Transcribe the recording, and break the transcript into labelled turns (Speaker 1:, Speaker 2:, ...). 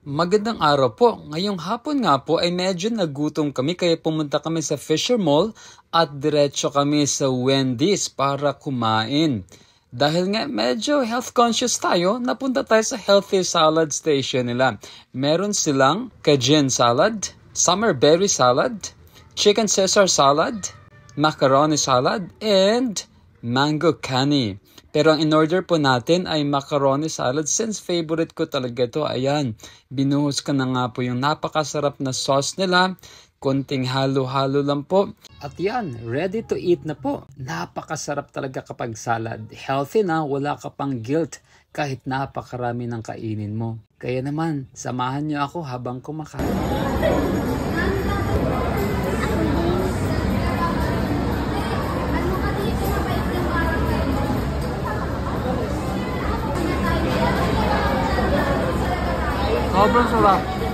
Speaker 1: Magandang araw po. Ngayong hapon nga po ay medyo nagutom kami kaya pumunta kami sa Fisher Mall at diretso kami sa Wendy's para kumain. Dahil nga medyo health conscious tayo, napunta tayo sa healthy salad station nila. Meron silang Cajun salad, summer berry salad, chicken Caesar salad, macaroni salad, and mango canny. Pero ang in-order po natin ay macaroni salad since favorite ko talaga to. Ayan, binuhos ka na nga po yung napakasarap na sauce nila. Konting halo-halo lang po. At yan, ready to eat na po. Napakasarap talaga kapag salad. Healthy na, wala ka pang guilt kahit napakarami ng kainin mo. Kaya naman, samahan niyo ako habang kumakain. Sobrang sarap.